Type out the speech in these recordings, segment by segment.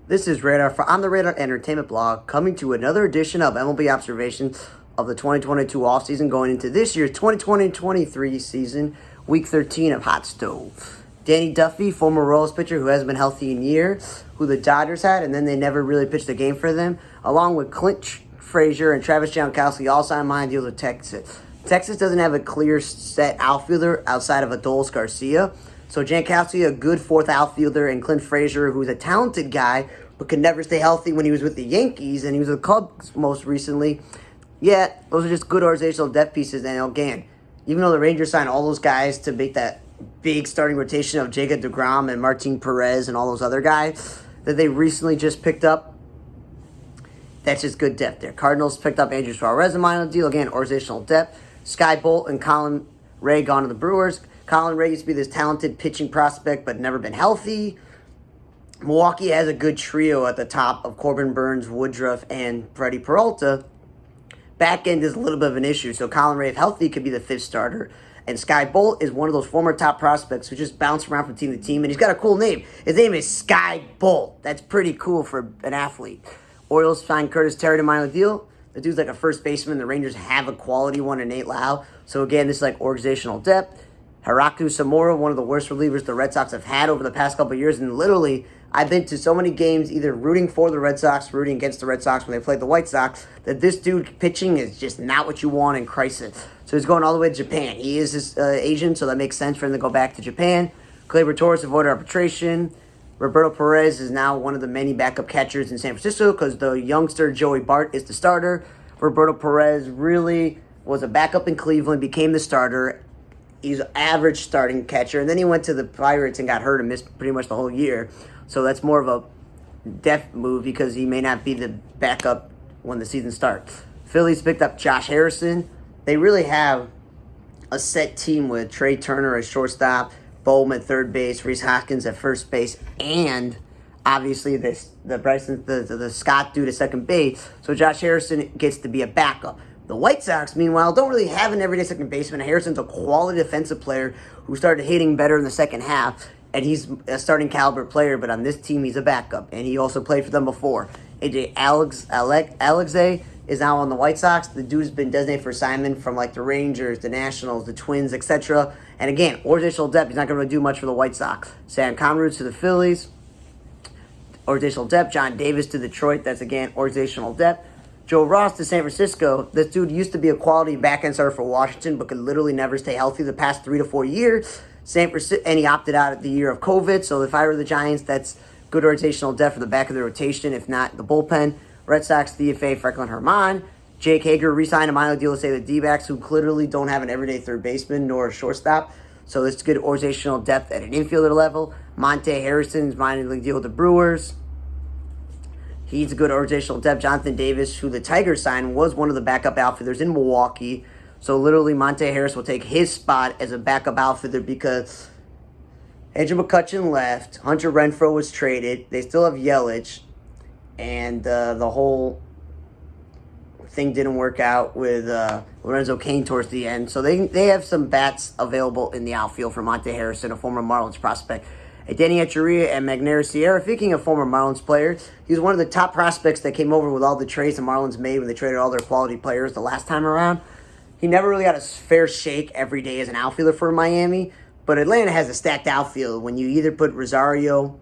This is Radar for On the Radar Entertainment Blog, coming to another edition of MLB Observations of the 2022 offseason, going into this year's 2020-23 season, Week 13 of Hotstove. Danny Duffy, former Royals pitcher who hasn't been healthy in years, who the Dodgers had, and then they never really pitched a game for them, along with Clint Frazier and Travis Jankowski, all signed minor deals with Texas. Texas doesn't have a clear set outfielder outside of Adolis Garcia. So Jankowski, a good fourth outfielder, and Clint Frazier, who's a talented guy, but could never stay healthy when he was with the Yankees, and he was with the Cubs most recently. Yeah, those are just good organizational depth pieces. And again, even though the Rangers signed all those guys to make that big starting rotation of Jacob deGrom and Martin Perez and all those other guys that they recently just picked up, that's just good depth there. Cardinals picked up Andrew Suarez, a minor deal. Again, organizational depth. Sky Bolt and Colin Ray gone to the Brewers. Colin Ray used to be this talented pitching prospect, but never been healthy. Milwaukee has a good trio at the top of Corbin Burns, Woodruff, and Freddie Peralta. Back end is a little bit of an issue, so Colin Ray, if healthy, could be the fifth starter. And Sky Bolt is one of those former top prospects who just bounce around from team to team, and he's got a cool name. His name is Sky Bolt. That's pretty cool for an athlete. Orioles signed Curtis Terry to minor deal. The dude's like a first baseman. The Rangers have a quality one in Nate Lau. So again, this is like organizational depth. Haraku Samura, one of the worst relievers the Red Sox have had over the past couple of years. And literally, I've been to so many games either rooting for the Red Sox, rooting against the Red Sox when they played the White Sox, that this dude pitching is just not what you want in crisis. So he's going all the way to Japan. He is his Asian, so that makes sense for him to go back to Japan. Gleyber Torres avoided arbitration. Roberto Perez is now one of the many backup catchers in San Francisco because the youngster Joey Bart is the starter. Roberto Perez really was a backup in Cleveland, became the starter. He's an average starting catcher, and then he went to the Pirates and got hurt and missed pretty much the whole year. So that's more of a depth move because he may not be the backup when the season starts. Phillies picked up Josh Harrison. They really have a set team with Trey Turner at shortstop, Bowman at third base, Rhys Hoskins at first base, and obviously the Scott dude at second base. So Josh Harrison gets to be a backup. The White Sox, meanwhile, don't really have an everyday second baseman. Harrison's a quality defensive player who started hitting better in the second half, and he's a starting caliber player, but on this team, he's a backup, and he also played for them before. AJ Alexei is now on the White Sox. The dude's been designated for assignment from like the Rangers, the Nationals, the Twins, etc. And again, organizational depth, he's not going to really do much for the White Sox. Sam Conrad to the Phillies. Organizational depth. John Davis to Detroit. That's, again, organizational depth. Joe Ross to San Francisco. This dude used to be a quality back-end starter for Washington, but could literally never stay healthy the past 3 to 4 years. And he opted out at the year of COVID. So if I were the Giants, that's good organizational depth for the back of the rotation, if not the bullpen. Red Sox DFA Franklin Herman. Jake Hager re-signed a minor deal to say the D-backs, who clearly don't have an everyday third baseman nor a shortstop. So it's good organizational depth at an infielder level. Monte Harrison's minor league deal with the Brewers. He's a good organizational depth. Jonathan Davis, who the Tigers signed, was one of the backup outfielders in Milwaukee. So literally Monte Harris will take his spot as a backup outfielder because Andrew McCutchen left. Hunter Renfroe was traded. They still have Yelich. And the whole thing didn't work out with Lorenzo Cain towards the end. So they have some bats available in the outfield for Monte Harrison, a former Marlins prospect. Danny Echeverria and Magneuris Sierra, speaking of former Marlins players, he was one of the top prospects that came over with all the trades the Marlins made when they traded all their quality players the last time around. He never really got a fair shake every day as an outfielder for Miami, but Atlanta has a stacked outfield when you either put Rosario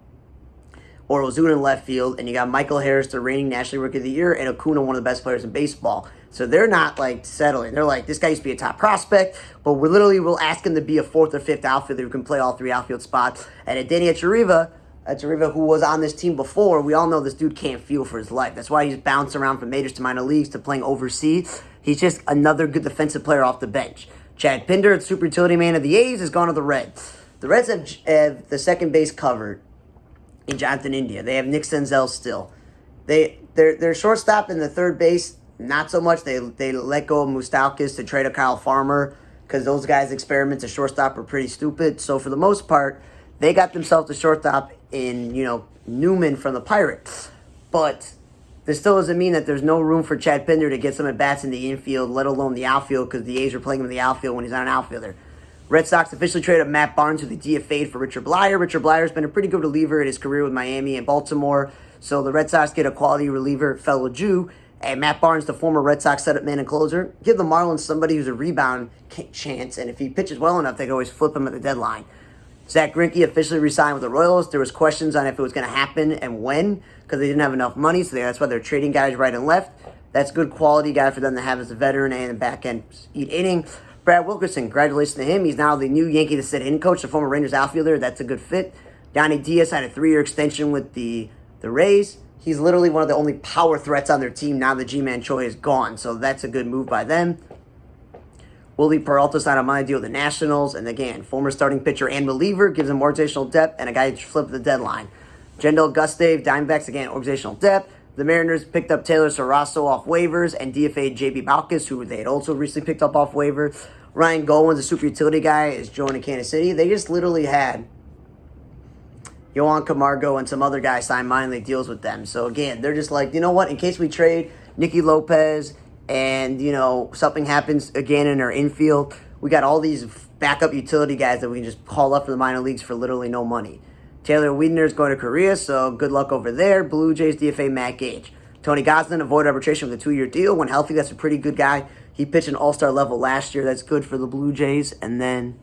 or Ozuna in left field, and you got Michael Harris, the reigning National Rookie of the Year, and Acuna, one of the best players in baseball. So they're not, like, settling. They're like, this guy used to be a top prospect, but we'll ask him to be a fourth or fifth outfielder who can play all three outfield spots. And at Danny Echeverria, who was on this team before, we all know this dude can't field for his life. That's why he's bounced around from majors to minor leagues to playing overseas. He's just another good defensive player off the bench. Chad Pinder, the super utility man of the A's, has gone to the Reds. The Reds have the second base covered in Jonathan India. They have Nick Senzel still. Their shortstop and the third base, not so much. They let go of Moustakas to trade a Kyle Farmer because those guys' experiments at shortstop are pretty stupid. So for the most part, they got themselves a shortstop in, Newman from the Pirates. But this still doesn't mean that there's no room for Chad Pinder to get some at-bats in the infield, let alone the outfield, because the A's are playing him in the outfield when he's not an outfielder. Red Sox officially traded Matt Barnes, who they DFA'd for Richard Blyer. Richard Blyer's been a pretty good reliever in his career with Miami and Baltimore. So the Red Sox get a quality reliever, fellow Jew, and Matt Barnes, the former Red Sox setup man and closer. Give the Marlins somebody who's a rebound chance, and if he pitches well enough, they can always flip him at the deadline. Zach Greinke officially re-signed with the Royals. There was questions on if it was going to happen and when, because they didn't have enough money, so that's why they're trading guys right and left. That's good quality guy for them to have as a veteran and a back-end inning. Brad Wilkerson, congratulations to him. He's now the new Yankee to sit-in coach, the former Rangers outfielder. That's a good fit. Donnie Diaz had a 3-year extension with the Rays. He's literally one of the only power threats on their team now that G-Man Choi is gone, so that's a good move by them. Willie Peralta signed a minor deal with the Nationals, and again, former starting pitcher and reliever gives him organizational depth, and a guy flipped the deadline. Jendel Gustave, Diamondbacks, again, organizational depth. The Mariners picked up Taylor Sarasso off waivers and DFA'd J.B. Balkus, who they had also recently picked up off waiver. Ryan Goins, a super utility guy, is joining Kansas City. They just literally had Yohan Camargo and some other guys sign minor league deals with them. So again, they're just like, you know what, in case we trade Nicky Lopez and, you know, something happens again in our infield, we got all these backup utility guys that we can just call up from the minor leagues for literally no money. Taylor Wiedner's going to Korea, so good luck over there. Blue Jays DFA Matt Gage. Tony Gosselin avoided arbitration with a 2-year deal. When healthy, that's a pretty good guy. He pitched an all-star level last year. That's good for the Blue Jays. And then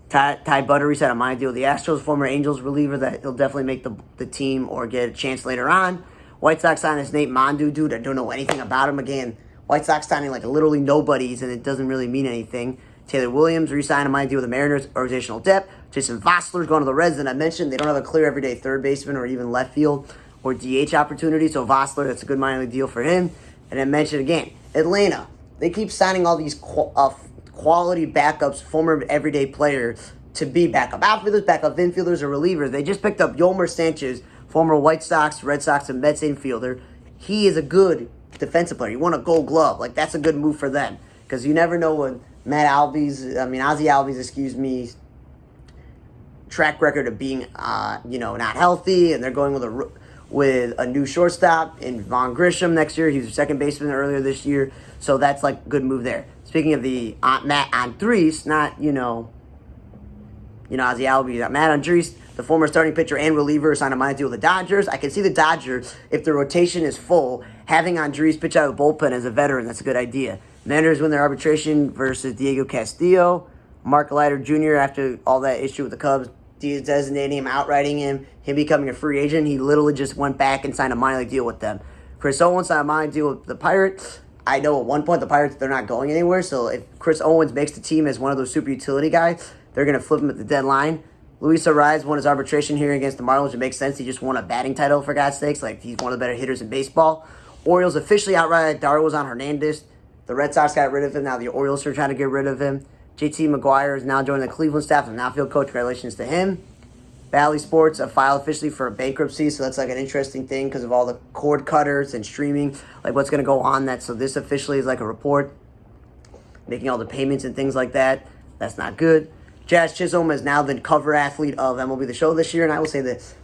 Ty Buttery had a minor deal with the Astros, former Angels reliever that he'll definitely make the team or get a chance later on. White Sox signed this Nate Mondu dude. I don't know anything about him. Again, White Sox signing like literally nobodies, and it doesn't really mean anything. Taylor Williams re-signed a minor deal with the Mariners, organizational depth. Jason Vossler's going to the Reds, and I mentioned they don't have a clear everyday third baseman or even left field or DH opportunity, so Vossler, that's a good minor league deal for him. And I mentioned again, Atlanta. They keep signing all these quality backups, former everyday players, to be backup outfielders, backup infielders, or relievers. They just picked up Yolmer Sanchez, former White Sox, Red Sox, and Mets infielder. He is a good defensive player. You want a Gold Glove. Like, that's a good move for them. Because you never know when Ozzie Albies, track record of being, not healthy, and they're going with a new shortstop in Vaughn Grisham next year. He was a second baseman earlier this year, so that's like a good move there. Speaking of the Matt Andriese, not Ozzie Albies, Matt Andriese, the former starting pitcher and reliever, signed a minor deal with the Dodgers. I can see the Dodgers, if the rotation is full, having Andriese pitch out of the bullpen as a veteran. That's a good idea. Mariners win their arbitration versus Diego Castillo. Mark Leiter Jr., after all that issue with the Cubs, designating him, outrighting him becoming a free agent, he literally just went back and signed a minor league deal with them. Chris Owens signed a minor deal with the Pirates. I know at one point the Pirates, they're not going anywhere, so if Chris Owens makes the team as one of those super utility guys, they're going to flip him at the deadline. Luis Arraez won his arbitration hearing against the Marlins. It makes sense. He just won a batting title, for God's sakes. Like, he's one of the better hitters in baseball. Orioles officially outright Darwin Hernandez. The Red Sox got rid of him. Now the Orioles are trying to get rid of him. JT McGuire is now joining the Cleveland staff as an outfield coach. Congratulations to him. Bally Sports filed officially for a bankruptcy, so that's like an interesting thing because of all the cord cutters and streaming, like what's going to go on that. So this officially is like a report, making all the payments and things like that. That's not good. Jazz Chisholm is now the cover athlete of MLB The Show this year, and I will say this.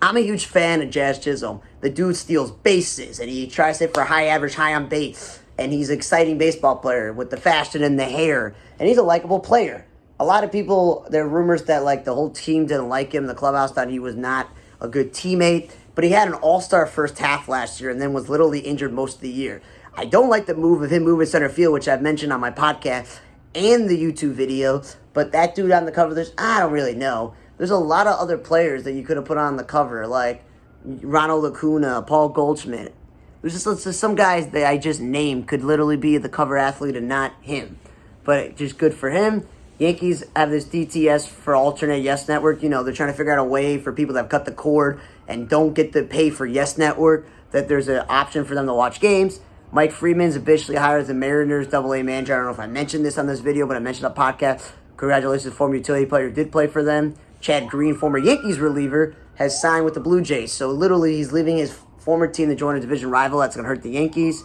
I'm a huge fan of Jazz Chisholm. The dude steals bases, and he tries to hit for high average, high on base, and he's an exciting baseball player with the fashion and the hair, and he's a likable player. A lot of people, there are rumors that like the whole team didn't like him. The clubhouse thought he was not a good teammate. But he had an all-star first half last year and then was literally injured most of the year. I don't like the move of him moving center field, which I've mentioned on my podcast and the YouTube video. But that dude on the cover, I don't really know. There's a lot of other players that you could have put on the cover, like Ronald Acuna, Paul Goldschmidt. There's just some guys that I just named could literally be the cover athlete and not him. But just good for him. Yankees have this DTS for alternate Yes Network. You know, they're trying to figure out a way for people that have cut the cord and don't get to pay for Yes Network, that there's an option for them to watch games. Mike Freeman's officially hired as the Mariners AA manager. I don't know if I mentioned this on this video, but I mentioned on the podcast. Congratulations, former utility player who did play for them. Chad Green, former Yankees reliever, has signed with the Blue Jays. So literally he's leaving his former team to join a division rival. That's going to hurt the Yankees.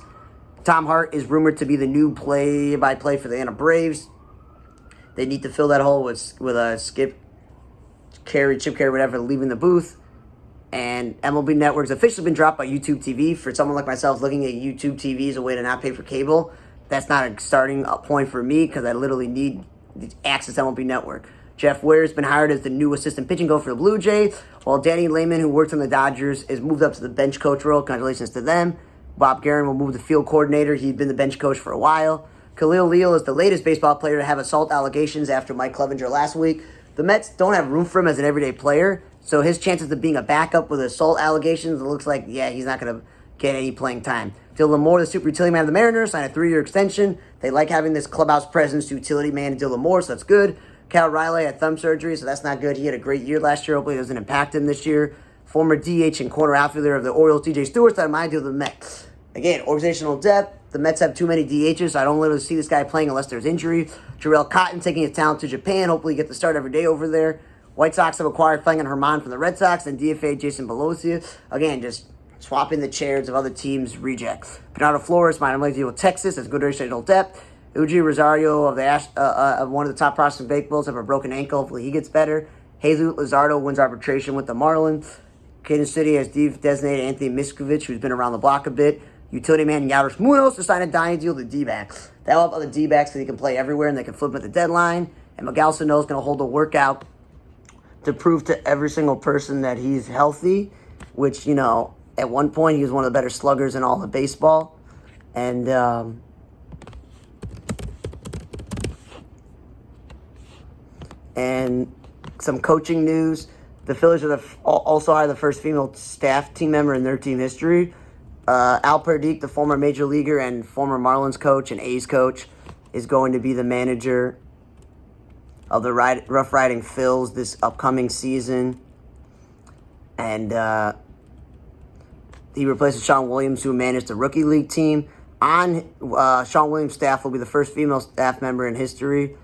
Tom Hart is rumored to be the new play-by-play for the Atlanta Braves. They need to fill that hole with a Chip Carey, whatever, leaving the booth. And MLB Network's officially been dropped by YouTube TV. For someone like myself, looking at YouTube TV as a way to not pay for cable, that's not a starting point for me because I literally need access to MLB Network. Jeff Ware's been hired as the new assistant pitching coach for the Blue Jays, while Danny Lehman, who worked on the Dodgers, is moved up to the bench coach role. Congratulations to them. Bob Guerin will move to field coordinator. He'd been the bench coach for a while. Khalil Leal is the latest baseball player to have assault allegations after Mike Clevenger last week. The Mets don't have room for him as an everyday player, so his chances of being a backup with assault allegations, it looks like, he's not going to get any playing time. Dylan Moore, the super utility man of the Mariners, signed a 3-year extension. They like having this clubhouse presence, utility man Dylan Moore, so that's good. Cal Riley had thumb surgery, so that's not good. He had a great year last year. Hopefully it doesn't impact him this year. Former DH and corner outfielder of the Orioles, TJ Stewart, signed my deal with the Mets. Again, organizational depth. The Mets have too many DHs, so I don't literally see this guy playing unless there's injury. Jarrell Cotton taking his talent to Japan. Hopefully he gets to start every day over there. White Sox have acquired Fang and Herman from the Red Sox and DFA Jason Belosia. Again, just swapping the chairs of other teams' rejects. Bernardo Flores might have deal with Texas. Has good organizational depth. Uji Rosario of one of the top prospects in baseball have a broken ankle. Hopefully he gets better. Jesus Luzardo wins arbitration with the Marlins. Kansas City has designated Anthony Miskovich, who's been around the block a bit. Utility man Yadier Munoz to sign a dying deal with the D-backs. That'll help other D-backs so they can play everywhere and they can flip at the deadline. And Miguel Sano is going to hold a workout to prove to every single person that he's healthy, which, at one point he was one of the better sluggers in all of baseball. And some coaching news. The Phillies are also hired the first female staff team member in their team history. Al Perdic, the former major leaguer and former Marlins coach and A's coach, is going to be the manager of the Rough Riding Phils this upcoming season. And he replaces Sean Williams, who managed the rookie league team. On Sean Williams' staff will be the first female staff member in history,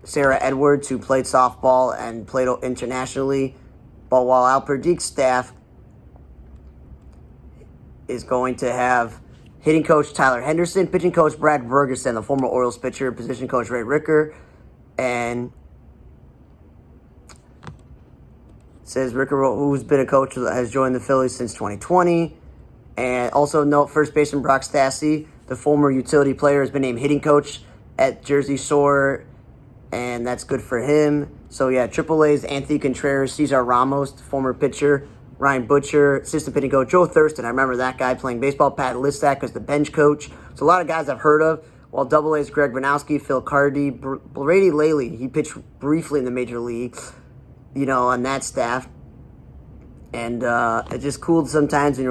Sarah Edwards, who played softball and played internationally. But while Al Perdic's staff is going to have hitting coach Tyler Henderson, pitching coach Brad Ferguson, the former Orioles pitcher, position coach Ray Ricker, and says Ricker, who's been a coach, has joined the Phillies since 2020. And also note first baseman Brock Stassi, the former utility player, has been named hitting coach at Jersey Shore, and that's good for him. So AAA's Anthony Contreras, Cesar Ramos, the former pitcher, Ryan Butcher, assistant pitching coach Joe Thurston. I remember that guy playing baseball. Pat Listak as the bench coach. So a lot of guys I've heard of. While AA's Greg Bernowski, Phil Cardy, Brady Laley, he pitched briefly in the major leagues, on that staff. And it's just cool sometimes when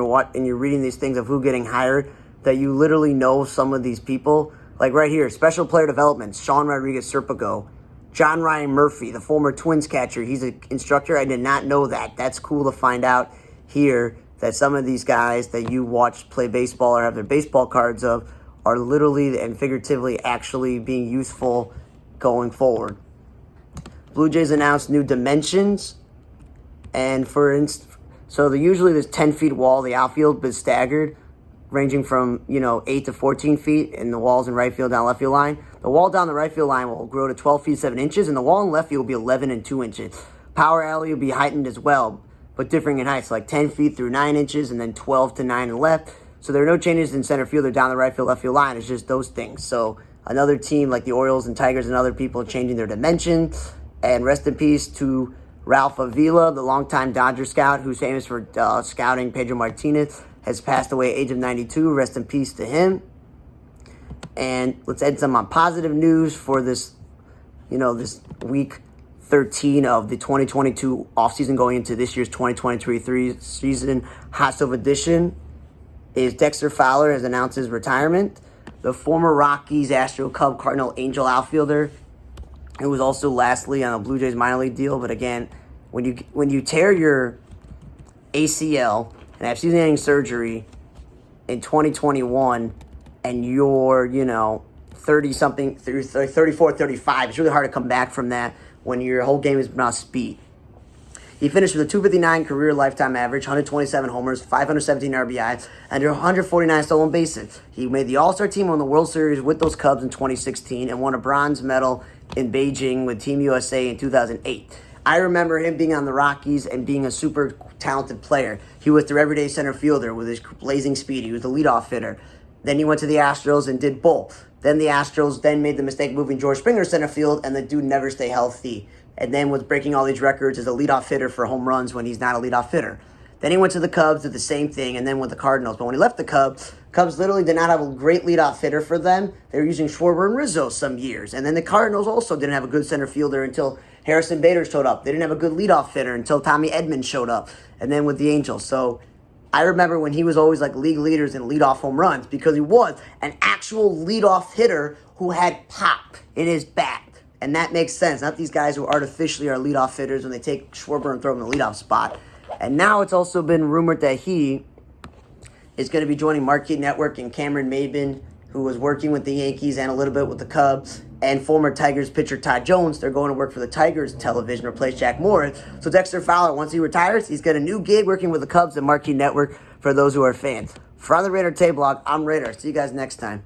you're reading these things of who getting hired that you literally know some of these people. Like right here, special player development, Sean Rodriguez Serpico. John Ryan Murphy, the former Twins catcher, he's an instructor. I did not know that. That's cool to find out here that some of these guys that you watch play baseball or have their baseball cards of are literally and figuratively actually being useful going forward. Blue Jays announced new dimensions. And so usually there's 10 feet wall, the outfield, but staggered, ranging from, 8 to 14 feet in the walls in right field down left field line. The wall down the right field line will grow to 12 feet 7 inches, and the wall in left field will be 11 and 2 inches. Power alley will be heightened as well, but differing in heights, like 10 feet through 9 inches, and then 12 to 9 in the left. So there are no changes in center field or down the right field, left field line. It's just those things. So another team like the Orioles and Tigers and other people changing their dimensions. And rest in peace to Ralph Avila, the longtime Dodger scout who's famous for scouting Pedro Martinez, has passed away at the age of 92. Rest in peace to him. And let's add some positive news for this, this week 13 of the 2022 offseason going into this year's 2023 season. Hotstove edition is Dexter Fowler has announced his retirement. The former Rockies, Astro, Cub, Cardinal, Angel outfielder, who was also lastly on a Blue Jays minor league deal. But again, when you tear your ACL and have season-ending surgery in 2021 and you're, 30-something, 34, 35, it's really hard to come back from that when your whole game is about speed. He finished with a 259 career lifetime average, 127 homers, 517 RBIs, and 149 stolen bases. He made the All-Star team on the World Series with those Cubs in 2016 and won a bronze medal in Beijing with Team USA in 2008. I remember him being on the Rockies and being a super talented player. He was their everyday center fielder with his blazing speed. He was the leadoff hitter. Then he went to the Astros and did both. Then the Astros then made the mistake moving George Springer to center field, and the dude never stayed healthy. And then was breaking all these records as a leadoff hitter for home runs when he's not a leadoff hitter. Then he went to the Cubs, did the same thing, and then with the Cardinals. But when he left the Cubs literally did not have a great leadoff hitter for them. They were using Schwarber and Rizzo some years. And then the Cardinals also didn't have a good center fielder until Harrison Bader showed up. They didn't have a good leadoff hitter until Tommy Edmonds showed up. And then with the Angels. So I remember when he was always like league leaders in leadoff home runs because he was an actual leadoff hitter who had pop in his bat. And that makes sense. Not these guys who artificially are leadoff hitters when they take Schwarber and throw him in the leadoff spot. And now it's also been rumored that he is going to be joining Marquee Network and Cameron Maybin, who was working with the Yankees and a little bit with the Cubs, and former Tigers pitcher Ty Jones. They're going to work for the Tigers television, replace Jack Morris. So Dexter Fowler, once he retires, he's got a new gig working with the Cubs and Marquee Network for those who are fans. For On the Radar Tape Blog, I'm Radar. See you guys next time.